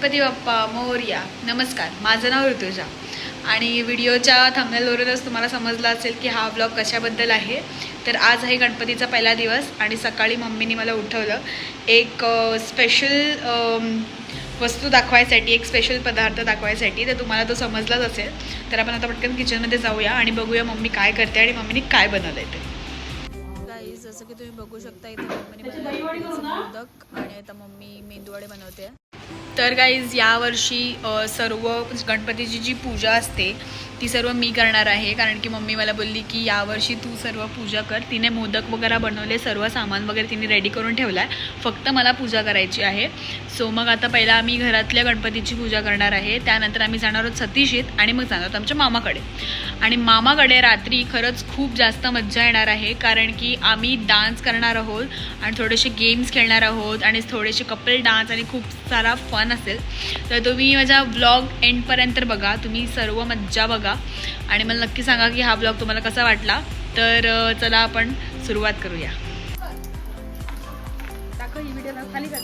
गणपती बाप्पा मोरया. नमस्कार, माझं नाव ऋतुजा आणि व्हिडिओच्या थंबनेलवरूनच तुम्हाला समजलं असेल की हा व्लॉग कशाबद्दल आहे. तर आज आहे गणपतीचा पहिला दिवस आणि सकाळी मम्मीने मला उठवलं एक स्पेशल वस्तू दाखवायसाठी, एक स्पेशल पदार्थ दाखवायसाठी. तर तुम्हाला तो समजलाच असेल. तर आपण आता पटकन किचनमध्ये जाऊया आणि बघूया मम्मी काय करते आणि मम्मीने काय बनवलं आहे ते. गाईज, जसं की तुम्ही बघू शकता इथे मम्मीने मोदक आणि आता मम्मी मेंदूवडे बनवते. तर गाईज, यावर्षी सर्व गणपतीची जी पूजा असते ती सर्व मी करणार आहे, कारण की मम्मी मला बोलली की यावर्षी तू सर्व पूजा कर. तिने मोदक वगैरे बनवले, सर्व सामान वगैरे तिने रेडी करून ठेवला आहे, फक्त मला पूजा करायची आहे. सो मग आता पहिला आम्ही घरातल्या गणपतीची पूजा करणार आहे, त्यानंतर आम्ही जाणार आहोत सतीशीत आणि मग जाणार आहोत आमच्या मामाकडे. आणि मामाकडे रात्री खरंच खूप जास्त मज्जा येणार आहे, कारण की आम्ही डान्स करणार आहोत आणि थोडेसे गेम्स खेळणार आहोत आणि थोडेसे कपल डान्स आणि खूप सारा फन असेल. तर तुम्ही माझा व्लॉग एंडपर्यंत बघा, तुम्ही सर्व मज्जा बघा आणि मला नक्की सांगा की हा व्लॉग तुम्हाला कसा वाटला. तर चला आपण सुरुवात करूया. ही व्हिडिओ खाली कर.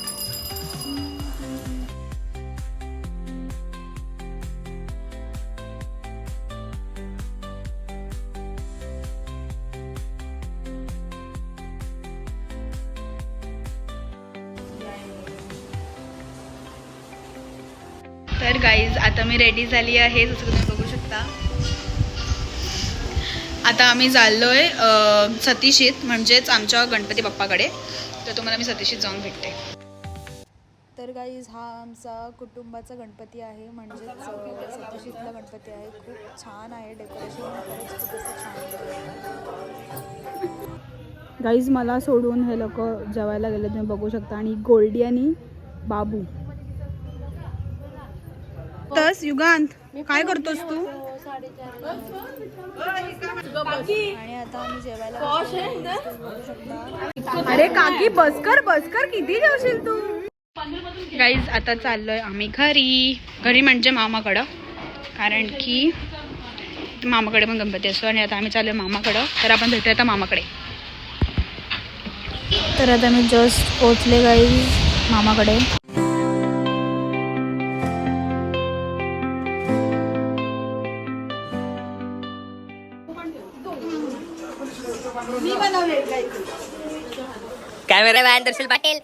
तर गाईज, आता मी रेडी झाली आहे, जसं तुम्ही बघू शकता. आता आम्ही चाललो आहे सतीशीत, म्हणजेच आमच्या गणपती बाप्पाकडे. तर तुम्हाला मी सतीशीत जाऊन भेटते. तर गाईज, हा आमचा कुटुंबाचा गणपती आहे, म्हणजेच सतीशीतला गणपती आहे. खूप छान आहे डेकोरेशन, खरंच खूप असं छान. गाईज, मला सोडून हे लोक जेवायला गेले, तुम्ही बघू शकता. आणि गोल्डी आणि बाबू. तस युगांत, काय करतोस तू? आणि आता आम्ही जेवायला. अरे काकी, बसकर किती जेवशील तू? गाईज, आता चाललोय आम्ही घरी म्हणजे मामाकडं, कारण की मामाकडे पण गणपती असतो. आणि आता आम्ही चाललोय मामाकडं. तर आपण भेटूया आता मामाकडे. तर आता मी जस्ट पोचले गाईज मामाकडे. कॅमेरामॅन दर्शल पाटील.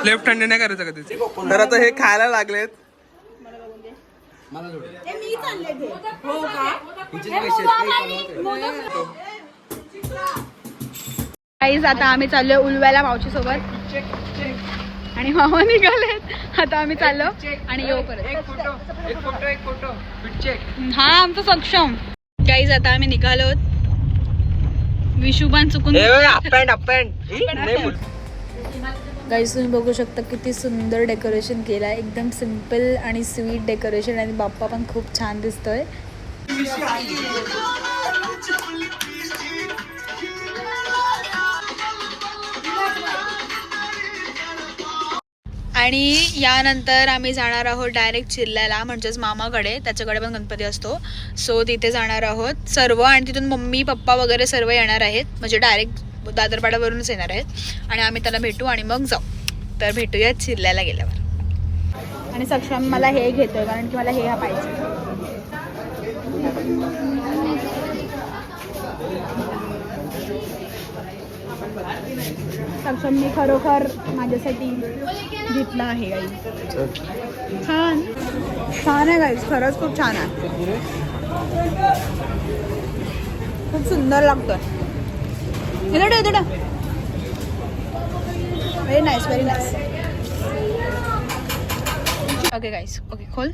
लेफ्ट हँड नाही करायचं का त्याचे. तर आता हे खायला लागलेत. गाईज, आता आम्ही चाललोय उलव्याला मावशी सोबत आणि मामा निघालेत. आता आम्ही चाललो आणि येऊ परत. एक फोटो हा आमचं सक्षम. गाईज, आता आम्ही निघालो. विशुबान चुकून. गाईज, तुम्ही बघू शकता किती सुंदर डेकोरेशन केलं आहे, एकदम सिम्पल आणि स्वीट डेकोरेशन. आणि बाप्पा पण खूप छान दिसतोय. आणि यानंतर आम्ही जाणार आहोत डायरेक्ट चिल्ल्याला, म्हणजेच मामाकडे. त्याच्याकडे पण गणपती असतो. सो तिथे जाणार आहोत सर्व. आणि तिथून मम्मी पप्पा वगैरे सर्व येणार आहेत, म्हणजे डायरेक्ट दादरपाड्यावरूनच येणार आहेत. आणि आम्ही त्याला भेटू आणि मग जाऊ. तर भेटूया चिल्ल्याला गेल्यावर. आणि सक्षम मला हे घेतोय, कारण की मला हे पाहिजे. सक्षम मी खरोखर माझ्यासाठी घेतला आहे गाईज. छान आहे गाईज, खरंच खूप छान आहे, खूप सुंदर लागतोय. Very nice, very nice. Okay guys, okay खोल.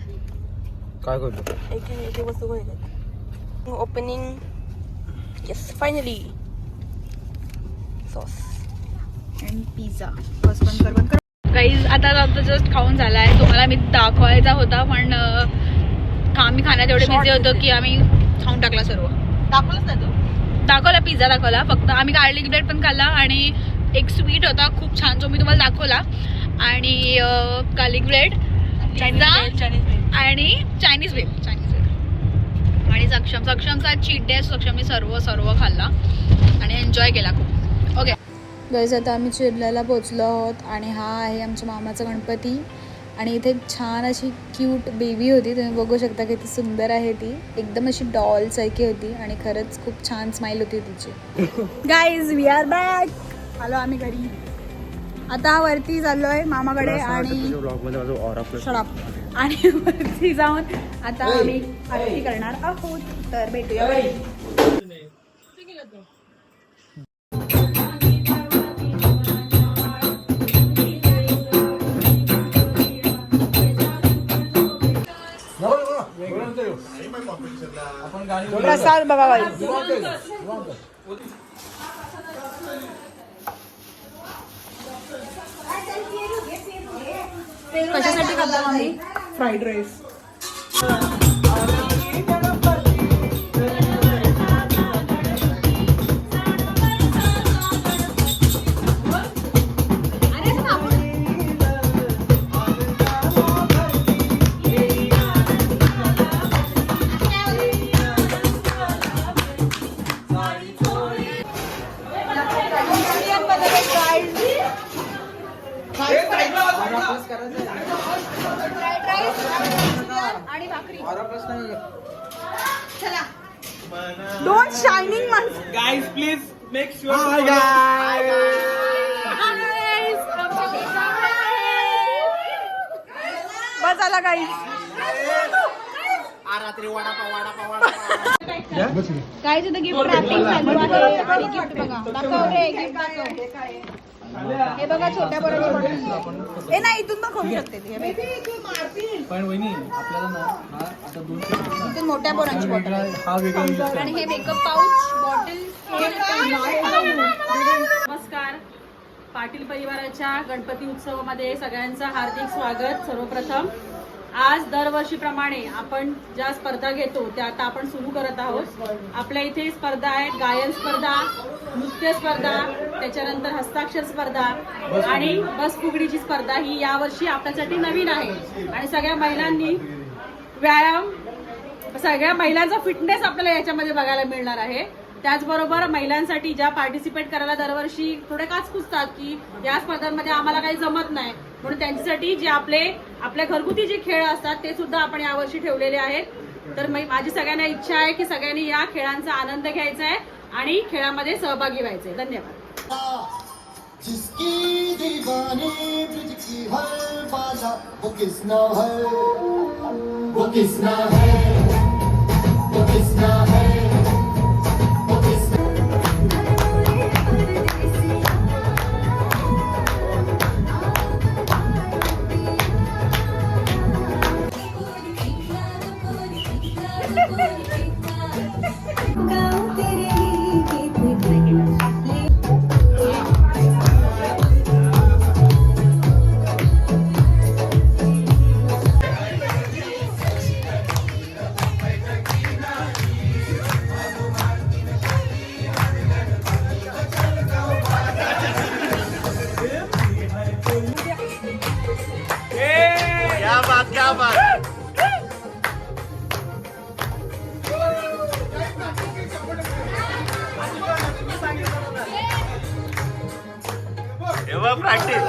काय करतो? एक वस्तू opening. Yes, finally sauce and pizza. बस बंद कर. गाईज, आता आमचा जस्ट खाऊन झाला आहे. तुम्हाला मी दाखवायचा होता, पण आम्ही खाण्यात एवढे बिझी होतो की आम्ही खाऊन टाकला सर्व. दाखवलंच ना तू? दाखवला, पिझ्झा दाखवला. फक्त आम्ही गार्लिक ब्रेड पण खाल्ला आणि एक स्वीट होता खूप छान, जो मी तुम्हाला दाखवला. आणि गार्लिक ब्रेड, पिझ्झा आणि चायनीज वेब. आणि आणि सक्षमचा चीट डे. सक्षमने सर्व खाल्ला आणि एन्जॉय केला खूप. ओके गाईज, आता आम्ही चिरल्याला पोचलो आहोत आणि हा आहे आमच्या मामाचा गणपती. आणि इथे एक छान अशी क्यूट बेबी होती, तुम्ही बघू शकता किती सुंदर आहे ती. एकदम अशी डॉलसारखी होती आणि खरंच खूप छान स्माईल होती तिची. Guys, we are back. आलो आम्ही घरी. आता वरती चाललोय मामाकडे आणि आणि वरती जाऊन आता आम्ही आरती करणार आहोत. तर भेटूया घरी. प्रसाद बघा बाई. कशासाठी करता आम्ही? Fried rice. आणि भाकरी. चला. डोंट शायनिंग माणस. Guys please make sure. Bus आला गाईज. काय तिथं गिफ्ट रॅपिंग चालू आहे आणि गिफ्ट बघा. दाखव रे, गिफ्ट दाखव. हे बघा छोट्या पोराची बॉटल. हे नाही, इथून पण खोलू शकते ती. पण वहिनी आपल्याला ना हा आता 200 इथून मोठ्या पोरांची बॉटल हा वेगळा use करा. आणि हे मेकअप पाऊच बॉटल. नमस्कार. पाटील परिवाराच्या गणपती उत्सवामध्ये सगळ्यांचं हार्दिक स्वागत. सर्वप्रथम आज दरवर्षीप्रमाणे आपण ज्या स्पर्धा घेतो त्या आता आपण सुरू करत आहोत. आपल्या इथे स्पर्धा आहेत गायन स्पर्धा, नृत्य स्पर्धा, त्याच्यानंतर हस्ताक्षर स्पर्धा आणि बस फुगडीची स्पर्धा. ही यावर्षी आपल्यासाठी नवीन आहे आणि सगळ्या महिलांनी व्यायाम, सगळ्या महिलांचा फिटनेस आपल्याला याच्यामध्ये बघायला मिळणार आहे. त्याचबरोबर महिलांसाठी ज्या पार्टिसिपेट करायला दरवर्षी थोडे काचकुचतात की या स्पर्धांमध्ये आम्हाला काही जमत नाही, म्हणून त्यांच्यासाठी जे आपले घरगुती जे खेळ असतात ते सुद्धा आपण यावर्षी ठेवलेले आहेत. तर माझी सगळ्यांना इच्छा आहे की सगळ्यांनी या खेळांचा आनंद घ्यायचा आहे आणि खेळामध्ये सहभागी व्हायचे. धन्यवाद. जिसकी दीवानी ब्रिज की हर बाधा वो किसना है, वो किसना है, वो किसना है, वो किसना क्या बात. प्रॅक्टिस.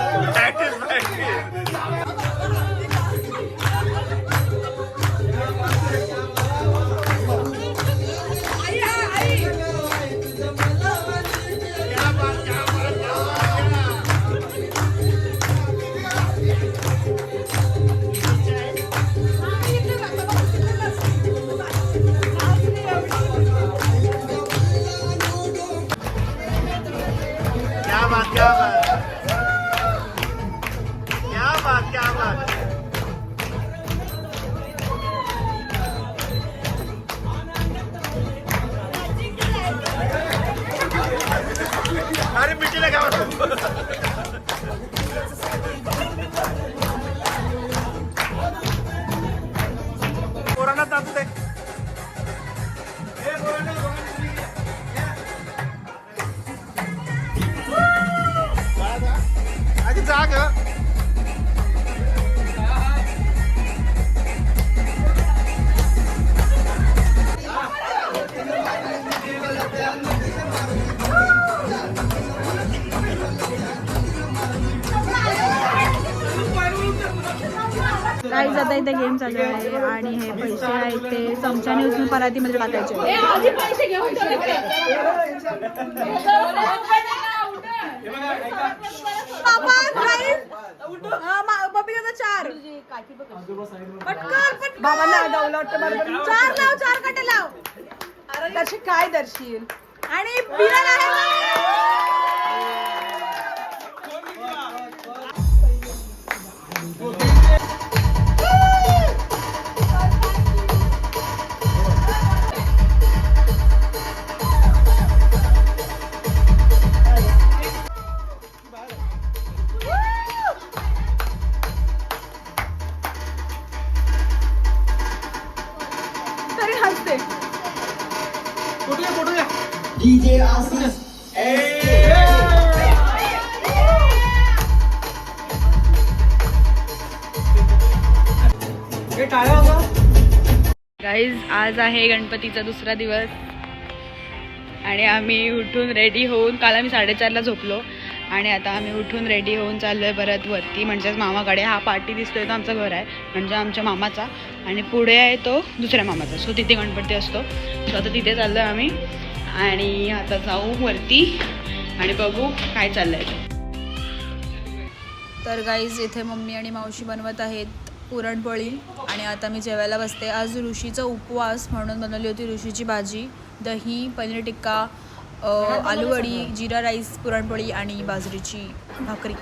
गाईज आता इथे गेम चालू आहे आणि हे पैसे आहेत ते चमच्याने उचलून परातीमध्ये टाकायचे. बाबांना डावला वाटतं बरोबर. 4 लाव, 4 काटे लाव. दर्शी काय दर्शील आणि पिराला तरी हसते. डीजे आसिफ गाईज आज आहे गणपतीचा दुसरा दिवस आणि आम्ही उठून रेडी होऊन, काल आम्ही 4:30ला झोपलो आणि आता आम्ही उठून रेडी होऊन चाललो आहे परत वरती, म्हणजेच मामाकडे. हा पार्टी दिसतोय तो आमचं घर आहे, म्हणजे आमच्या मामाचा, आणि पुढे आहे तो दुसऱ्या मामाचा. सो तिथे गणपती असतो. सो आता तिथे चाललो आहे आम्ही आणि आता जाऊ वरती आणि बघू काय चाललं आहे. तर गाईज इथे मम्मी आणि मावशी बनवत आहेत पुरणपोळी आणि आता मी जेवायला बसते. आज ऋषीचा उपवास म्हणून बनवली होती ऋषीची भाजी, दही, पनीर टिक्का, आलू वडी, जिरा राईस, पुरणपोळी आणि बाजरीची भाकरी.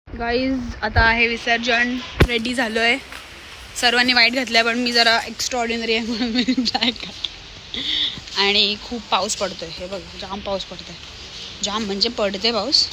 गाईज आता आहे विसर्जन, रेडी झालो आहे. सर्वांनी वाईट घातलं आहे पण मी जरा एक्स्ट्रा ऑर्डिनरी आहे म्हणून मी ब्लॅक घातलं. आणि खूप पाऊस पडतोय, हे बघ जाम पाऊस पडतोय, जाम म्हणजे पडते पाऊस.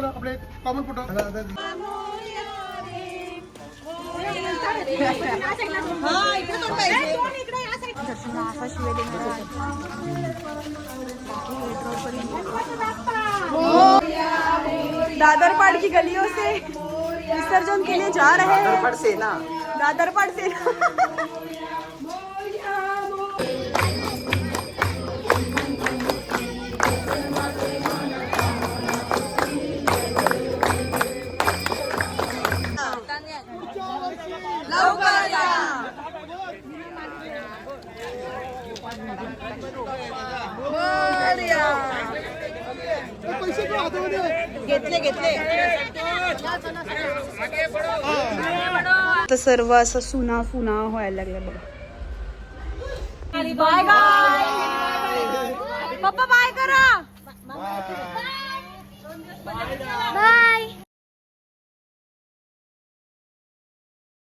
आपले कॉमन फोटो दादर पाड़ की गलियों से विसर्जन के लिए जा रहे हैं. दादर पाड़ से तर सर्व असं सुना फुना व्हायला लागलं बघा. बाय बाय पप्पा बाय.